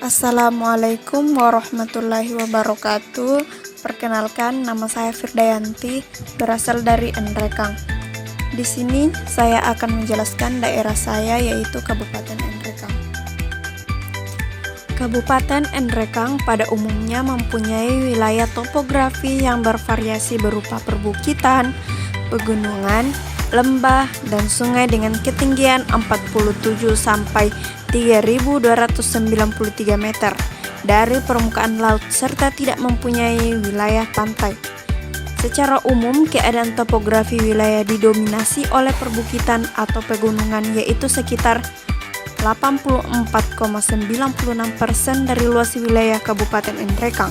Assalamualaikum warahmatullahi wabarakatuh. Perkenalkan, nama saya Firdayanti, berasal dari Enrekang. Di sini saya akan menjelaskan daerah saya, yaitu Kabupaten Enrekang. Kabupaten Enrekang pada umumnya mempunyai wilayah topografi yang bervariasi berupa perbukitan, pegunungan, lembah, dan sungai dengan ketinggian 47 sampai 3.293 meter dari permukaan laut serta tidak mempunyai wilayah pantai. Secara umum, keadaan topografi wilayah didominasi oleh perbukitan atau pegunungan, yaitu sekitar 84,96% dari luas wilayah Kabupaten Enrekang,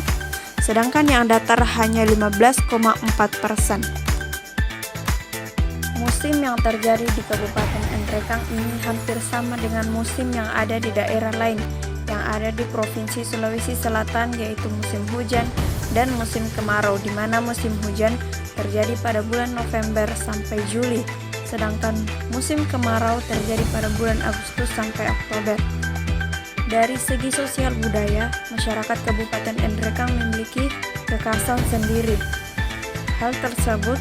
sedangkan yang datar hanya 15,4%. Musim yang terjadi di Kabupaten Enrekang ini hampir sama dengan musim yang ada di daerah lain yang ada di Provinsi Sulawesi Selatan, yaitu musim hujan dan musim kemarau, di mana musim hujan terjadi pada bulan November sampai Juli, sedangkan musim kemarau terjadi pada bulan Agustus sampai Oktober. Dari segi sosial budaya, masyarakat Kabupaten Enrekang memiliki kekhasan sendiri. Hal tersebut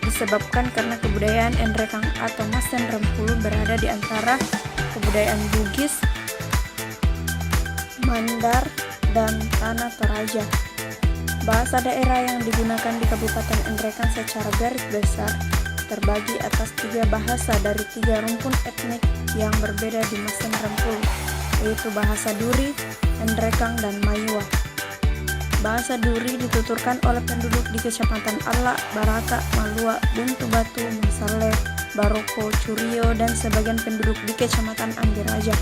disebabkan karena kebudayaan Enrekang atau Masen Rempulu berada di antara kebudayaan Bugis, Mandar, dan Tanah Toraja. Bahasa daerah yang digunakan di Kabupaten Enrekang secara garis besar terbagi atas 3 bahasa dari 3 rumpun etnik yang berbeda di Masen Rempulu, yaitu bahasa Duri, Enrekang, dan Maiwa. Bahasa Duri dituturkan oleh penduduk di Kecamatan Alla, Barata, Malua, Buntu Batu, Masale, Baroko, Curio, dan sebagian penduduk di Kecamatan Anggeraja.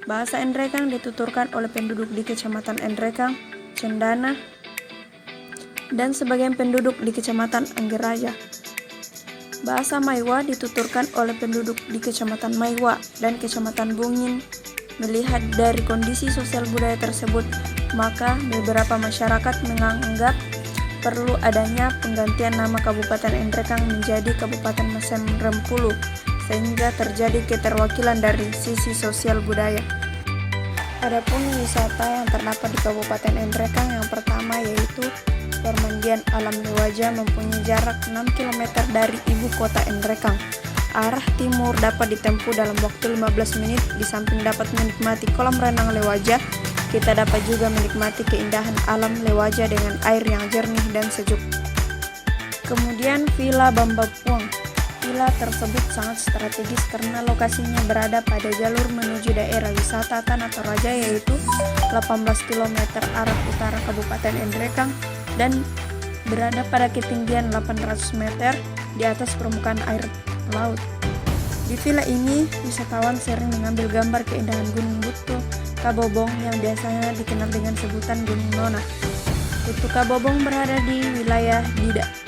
Bahasa Enrekang dituturkan oleh penduduk di Kecamatan Enrekang, Cendana, dan sebagian penduduk di Kecamatan Anggeraja. Bahasa Maiwa dituturkan oleh penduduk di Kecamatan Maiwa dan Kecamatan Bungin. Melihat dari kondisi sosial budaya tersebut, maka beberapa masyarakat menganggap perlu adanya penggantian nama Kabupaten Enrekang menjadi Kabupaten Masen Rempulu, sehingga terjadi keterwakilan dari sisi sosial budaya. Adapun wisata yang terdapat di Kabupaten Enrekang, yang pertama yaitu Permandian Alam Lewaja, mempunyai jarak 6 km dari ibu kota Enrekang. Arah timur dapat ditempuh dalam waktu 15 menit. Di samping dapat menikmati kolam renang Lewaja, kita dapat juga menikmati keindahan alam Lewaja dengan air yang jernih dan sejuk. Kemudian Villa Bambapuang. Villa tersebut sangat strategis karena lokasinya berada pada jalur menuju daerah wisata Tanah Toraja, yaitu 18 km arah utara Kabupaten Enrekang dan berada pada ketinggian 800 meter di atas permukaan air laut. Di villa ini, wisatawan sering mengambil gambar keindahan Gunung Butuh Kabobong yang biasanya dikenal dengan sebutan Gunung Nona. Butuh Kabobong berada di wilayah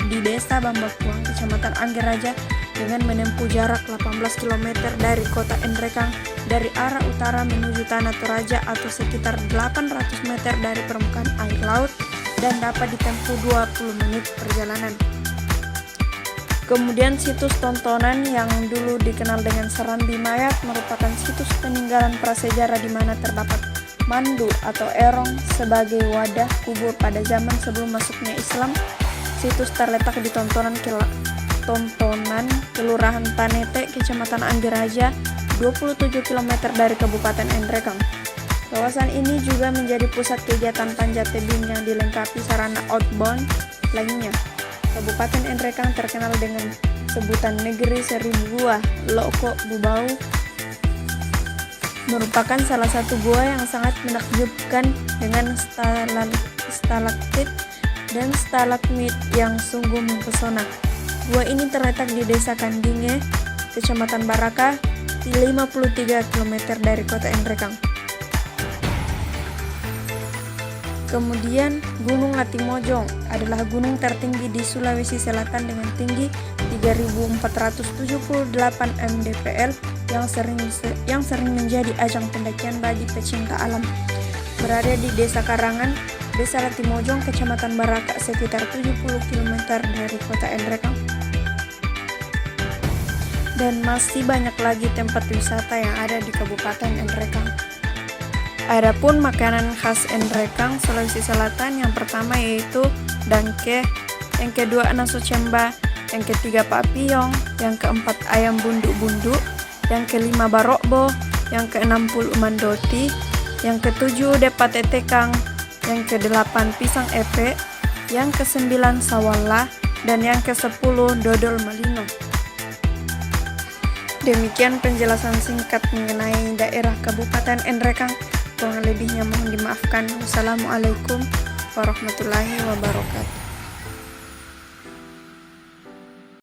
di Desa Bambapuang, Kecamatan Anggeraja, dengan menempuh jarak 18 km dari kota Enrekang dari arah utara menuju Tanah Toraja atau sekitar 800 meter dari permukaan air laut dan dapat ditempuh 20 menit perjalanan. Kemudian situs tontonan yang dulu dikenal dengan Serambi Mayat merupakan situs peninggalan prasejarah di mana terdapat mandu atau erong sebagai wadah kubur pada zaman sebelum masuknya Islam. Situs terletak di Tontonan Kelurahan Tanete, Kecamatan Anggeraja, 27 km dari Kabupaten Enrekang. Kawasan ini juga menjadi pusat kegiatan panjat tebing yang dilengkapi sarana outbound lainnya. Kabupaten Enrekang terkenal dengan sebutan Negeri Seribu Gua. Loko Bubau merupakan salah satu gua yang sangat menakjubkan dengan stalaktit dan stalagmit yang sungguh mempesona. Gua ini terletak di Desa Kandinge, Kecamatan Baraka, 53 km dari kota Enrekang. Kemudian Gunung Latimojong adalah gunung tertinggi di Sulawesi Selatan dengan tinggi 3.478 mdpl yang sering menjadi ajang pendakian bagi pecinta alam. Berada di Desa Karangan, Desa Latimojong, Kecamatan Baraka, sekitar 70 km dari kota Enrekang. Dan masih banyak lagi tempat wisata yang ada di Kabupaten Enrekang. Adapun makanan khas Nrekang, Sulawesi Selatan, yang pertama yaitu dangke, yang kedua naso cemba, yang ketiga papiyong, yang keempat ayam bunduk-bunduk, yang kelima barokbo, yang keenam pulu mandoti, yang ketujuh depate tekang, yang kedelapan pisang epe, yang kesembilan sawalla, dan yang kesepuluh dodol malino. Demikian penjelasan singkat mengenai daerah Kabupaten Nrekang. Kurang lebihnya mohon dimaafkan. Wassalamualaikum warahmatullahi wabarakatuh.